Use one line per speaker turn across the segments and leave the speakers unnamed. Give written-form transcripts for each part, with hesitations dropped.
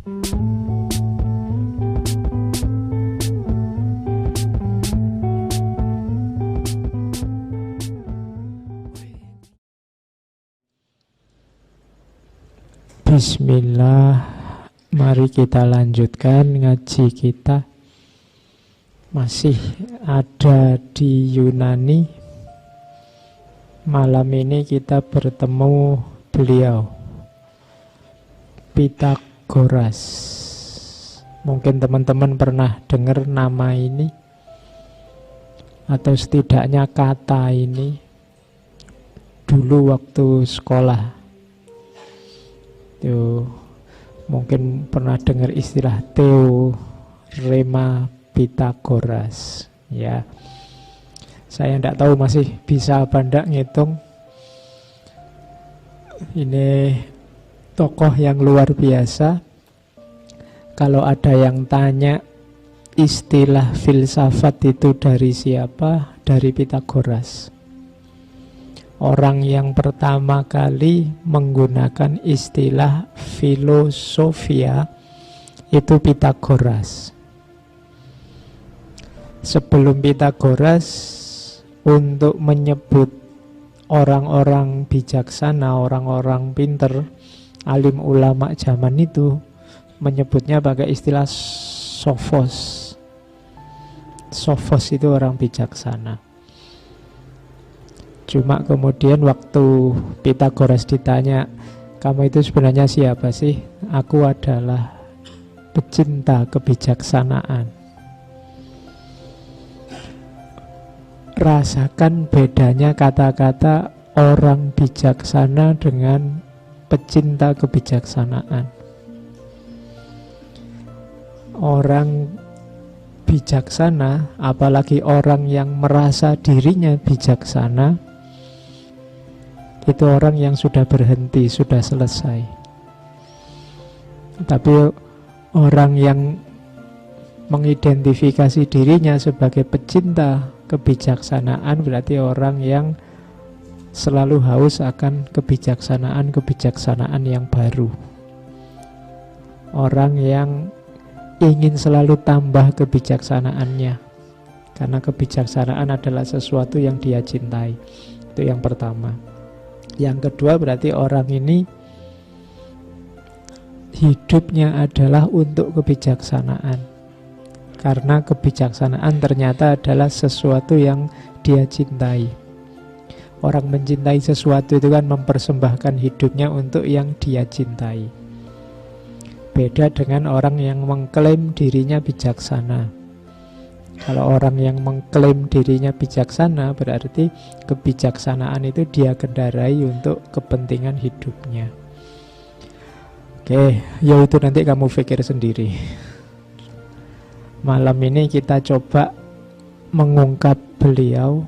Bismillah, mari kita lanjutkan ngaji kita. Masih ada di Yunani. Malam ini kita bertemu beliau, Pythagoras. Mungkin teman-teman pernah dengar nama ini, atau setidaknya kata ini dulu waktu sekolah. Mungkin pernah dengar istilah teorema Pythagoras, ya. Saya tidak tahu masih bisa apa enggak ngitung. Ini tokoh yang luar biasa. Kalau ada yang tanya istilah filsafat itu dari siapa? Dari Pythagoras. Orang yang pertama kali menggunakan istilah filosofia itu Pythagoras. Sebelum Pythagoras, untuk menyebut orang-orang bijaksana, orang-orang pinter, alim ulama zaman itu, menyebutnya pakai istilah sophos. Sophos itu orang bijaksana. Cuma kemudian waktu Pythagoras ditanya, kamu itu sebenarnya siapa sih? Aku adalah pecinta kebijaksanaan. Rasakan bedanya kata-kata orang bijaksana dengan pecinta kebijaksanaan. Orang bijaksana, apalagi orang yang merasa dirinya bijaksana, itu orang yang sudah berhenti, sudah selesai. Tapi orang yang mengidentifikasi dirinya sebagai pecinta kebijaksanaan berarti orang yang selalu haus akan kebijaksanaan yang baru. Orang yang ingin selalu tambah kebijaksanaannya, karena kebijaksanaan adalah sesuatu yang dia cintai. Itu yang pertama. Yang kedua berarti orang ini hidupnya adalah untuk kebijaksanaan, karena kebijaksanaan ternyata adalah sesuatu yang dia cintai. Orang mencintai sesuatu itu kan mempersembahkan hidupnya untuk yang dia cintai. Beda dengan orang yang mengklaim dirinya bijaksana. Kalau orang yang mengklaim dirinya bijaksana, berarti kebijaksanaan itu dia kendarai untuk kepentingan hidupnya. Oke, ya itu nanti kamu pikir sendiri. Malam ini kita coba mengungkap beliau.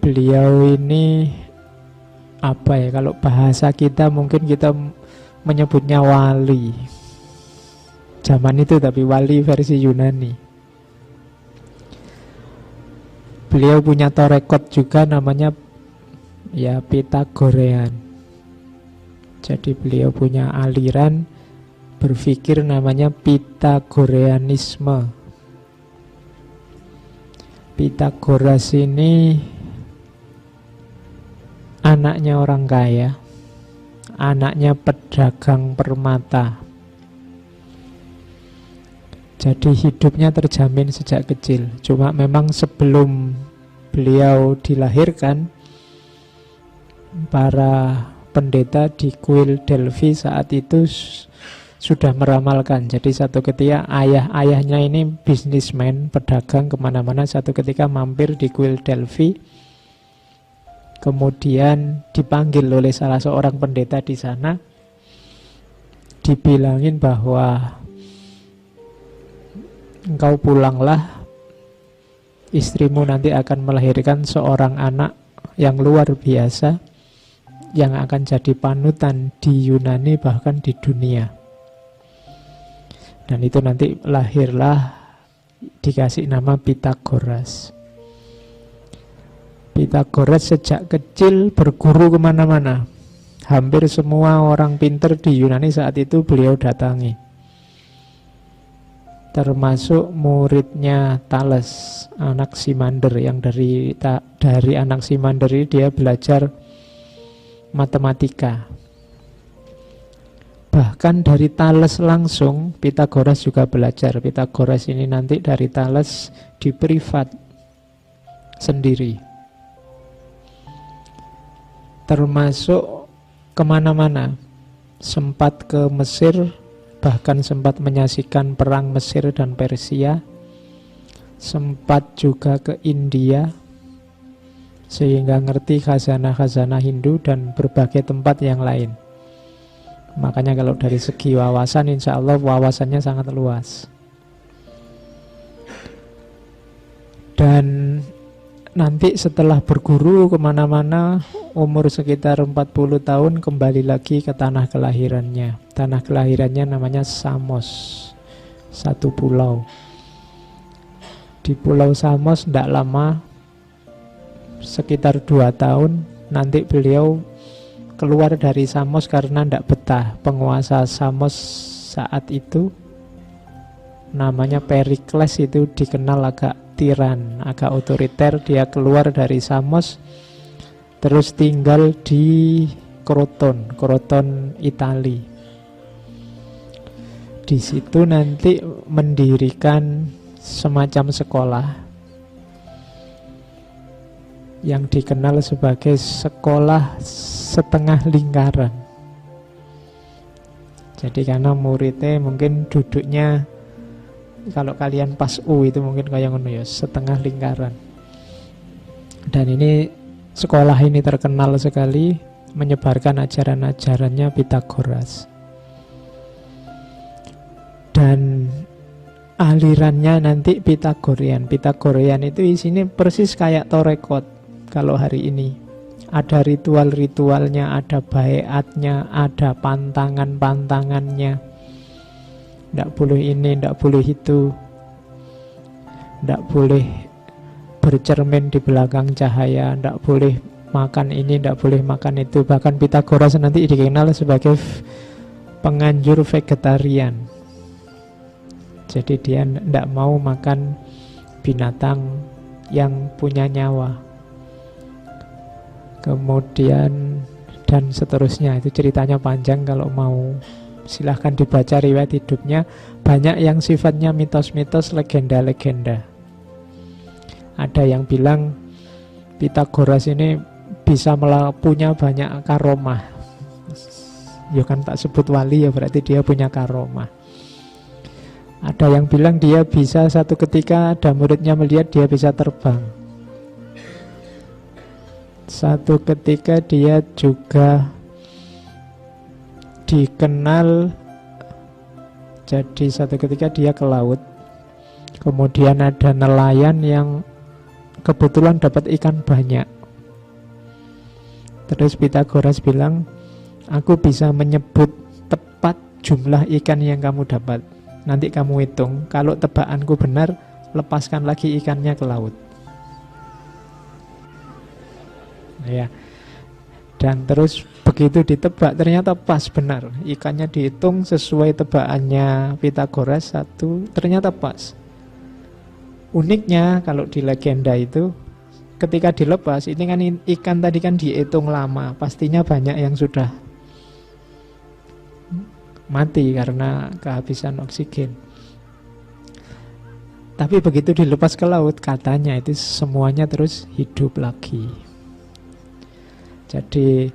Beliau ini apa ya? Kalau bahasa kita mungkin kita menyebutnya wali. Zaman itu tapi wali versi Yunani. Beliau punya torekot juga namanya ya Pythagorean. Jadi beliau punya aliran berpikir namanya Pythagoreanisme. Pythagoras ini anaknya orang kaya, anaknya pedagang permata. Jadi hidupnya terjamin sejak kecil. Cuma memang sebelum beliau dilahirkan, para pendeta di kuil Delphi saat itu sudah meramalkan. Jadi satu ketika ayahnya ini bisnismen, pedagang kemana-mana, satu ketika mampir di kuil Delphi. Kemudian dipanggil oleh salah seorang pendeta di sana, dibilangin bahwa engkau pulanglah, istrimu nanti akan melahirkan seorang anak yang luar biasa, yang akan jadi panutan di Yunani bahkan di dunia. Dan itu nanti lahirlah, dikasih nama Pythagoras. Pythagoras sejak kecil berguru kemana-mana. Hampir semua orang pinter di Yunani saat itu beliau datangi, termasuk muridnya Thales, Anaximander, yang dari Anaximander ini dia belajar matematika. Bahkan dari Thales langsung Pythagoras juga belajar. Pythagoras ini nanti dari Thales di privat sendiri, termasuk kemana-mana. Sempat ke Mesir, bahkan sempat menyaksikan perang Mesir dan Persia. Sempat juga ke India, sehingga ngerti khazanah-khazanah Hindu dan berbagai tempat yang lain. Makanya kalau dari segi wawasan, insya Allah wawasannya sangat luas. Dan nanti setelah berguru kemana-mana, umur sekitar 40 tahun kembali lagi ke tanah kelahirannya. Tanah kelahirannya namanya Samos, satu pulau. Di pulau Samos tidak lama, sekitar 2 tahun, nanti beliau keluar dari Samos karena tidak betah. Penguasa Samos saat itu namanya Perikles, itu dikenal agak tiran, agak otoriter. Dia keluar dari Samos terus tinggal di Kroton Itali. Di situ nanti mendirikan semacam sekolah yang dikenal sebagai sekolah setengah lingkaran. Jadi karena muridnya mungkin duduknya, kalau kalian pas itu mungkin kayak ngono ya, setengah lingkaran. Dan ini sekolah ini terkenal sekali menyebarkan ajaran-ajarannya Pythagoras. Dan alirannya nanti Pythagorean. Pythagorean itu isinya persis kayak torekot kalau hari ini. Ada ritual-ritualnya, ada baiatnya, ada pantangan-pantangannya. Tidak boleh ini, tidak boleh itu. Tidak boleh bercermin di belakang cahaya, tidak boleh makan ini, tidak boleh makan itu. Bahkan Pythagoras nanti dikenal sebagai penganjur vegetarian. Jadi dia tidak mau makan binatang yang punya nyawa. Kemudian dan seterusnya, itu ceritanya panjang, kalau mau silahkan dibaca riwayat hidupnya. Banyak yang sifatnya mitos-mitos, legenda-legenda. Ada yang bilang Pythagoras ini bisa punya banyak karomah. Ya kan tak sebut wali ya berarti dia punya karomah. Ada yang bilang dia bisa satu ketika ada muridnya melihat dia bisa terbang. Satu ketika dia juga dikenal, jadi satu ketika dia ke laut. Kemudian ada nelayan yang kebetulan dapat ikan banyak. Terus Pythagoras bilang, aku bisa menyebut tepat jumlah ikan yang kamu dapat. Nanti kamu hitung, kalau tebakanku benar, lepaskan lagi ikannya ke laut. Ya. Dan terus begitu ditebak ternyata pas benar, ikannya dihitung sesuai tebakannya Pythagoras satu, ternyata pas. Uniknya kalau di legenda itu, ketika dilepas ini kan ikan tadi kan dihitung lama, pastinya banyak yang sudah mati karena kehabisan oksigen. Tapi begitu dilepas ke laut, katanya itu semuanya terus hidup lagi. Jadi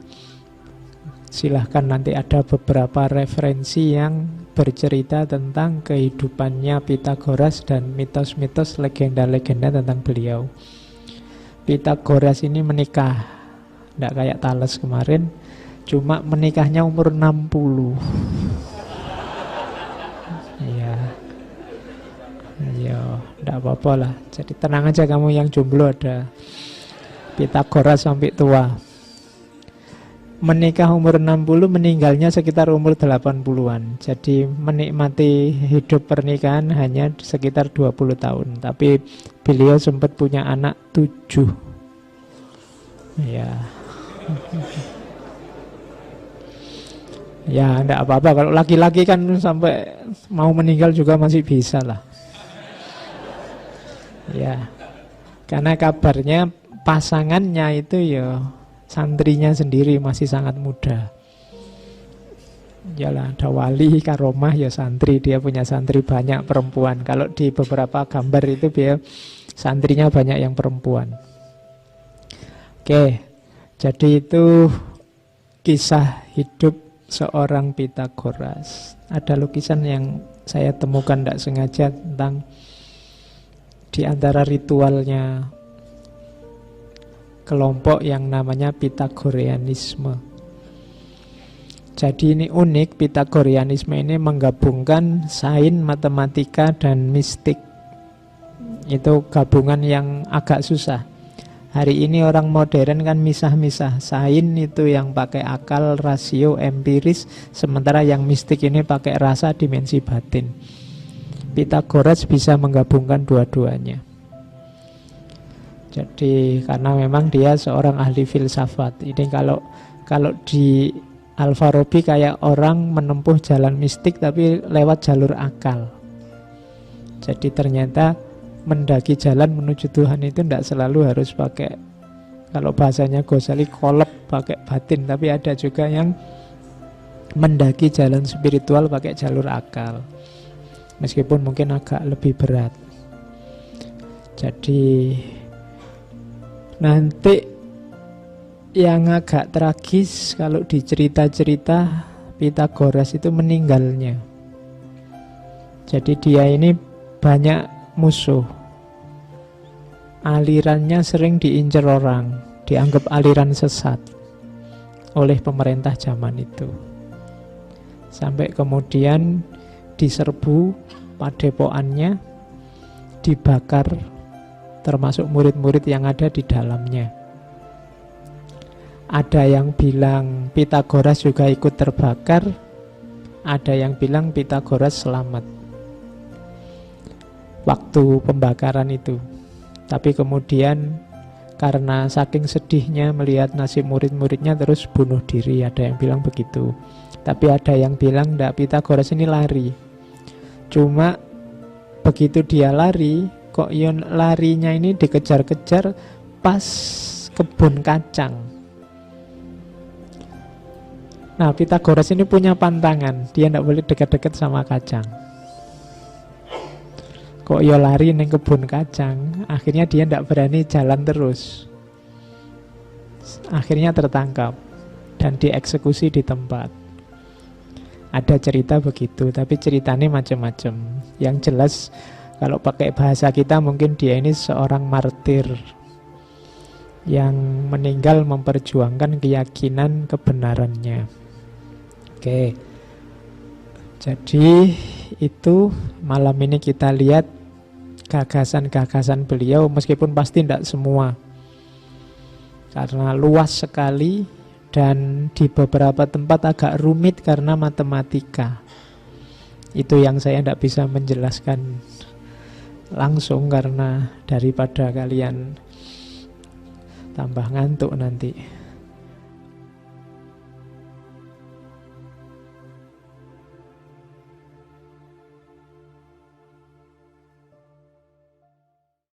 silahkan nanti ada beberapa referensi yang bercerita tentang kehidupannya Pythagoras dan mitos-mitos, legenda-legenda tentang beliau. Pythagoras ini menikah, tidak kayak Thales kemarin, cuma menikahnya umur 60. Iya. Ayo, tidak apa-apa lah. Jadi tenang aja kamu yang jomblo, ada Pythagoras sampai tua. Menikah umur 60, meninggalnya sekitar umur 80-an. Jadi menikmati hidup pernikahan hanya sekitar 20 tahun. Tapi beliau sempat punya anak 7. Ya. Ya, enggak apa-apa. Kalau laki-laki kan sampai mau meninggal juga masih bisa lah. Ya, karena kabarnya pasangannya itu ya santrinya sendiri masih sangat muda. Yalah, ada wali karomah ya santri, dia punya santri banyak perempuan. Kalau di beberapa gambar itu dia santrinya banyak yang perempuan. Oke, jadi itu kisah hidup seorang Pitagoras. Ada lukisan yang saya temukan tidak sengaja tentang di antara ritualnya kelompok yang namanya Pitagoreanisme. Jadi ini unik, Pitagoreanisme ini menggabungkan sains, matematika, dan mistik. Itu gabungan yang agak susah. Hari ini orang modern kan misah-misah. Sains itu yang pakai akal, rasio, empiris, sementara yang mistik ini pakai rasa, dimensi batin. Pitagoras bisa menggabungkan dua-duanya. Jadi karena memang dia seorang ahli filsafat. Ini kalau di Al-Farabi kayak orang menempuh jalan mistik tapi lewat jalur akal. Jadi ternyata mendaki jalan menuju Tuhan itu tidak selalu harus pakai, kalau bahasanya Ghazali, kolab pakai batin, tapi ada juga yang mendaki jalan spiritual pakai jalur akal. Meskipun mungkin agak lebih berat. Jadi nanti yang agak tragis kalau di cerita-cerita Pitagoras itu meninggalnya. Jadi dia ini banyak musuh. Alirannya sering diincar orang, dianggap aliran sesat oleh pemerintah zaman itu. Sampai kemudian diserbu padepokannya, dibakar, termasuk murid-murid yang ada di dalamnya. Ada yang bilang Pitagoras juga ikut terbakar, ada yang bilang Pitagoras selamat waktu pembakaran itu. Tapi kemudian karena saking sedihnya melihat nasib murid-muridnya terus bunuh diri, ada yang bilang begitu. Tapi ada yang bilang enggak, Pitagoras ini lari. Cuma begitu dia lari, kok yon larinya ini dikejar-kejar pas kebun kacang. Nah, Pitagoras ini punya pantangan, dia tidak boleh dekat-dekat sama kacang. Kok yo lari neng kebun kacang, akhirnya dia tidak berani jalan terus. Akhirnya tertangkap dan dieksekusi di tempat. Ada cerita begitu, tapi ceritanya macam-macam. Yang jelas kalau pakai bahasa kita mungkin dia ini seorang martir yang meninggal memperjuangkan keyakinan kebenarannya. Oke. Jadi itu malam ini kita lihat gagasan-gagasan beliau, meskipun pasti tidak semua. Karena luas sekali. Dan di beberapa tempat agak rumit karena matematika. Itu yang saya tidak bisa menjelaskan langsung, karena daripada kalian tambah ngantuk nanti.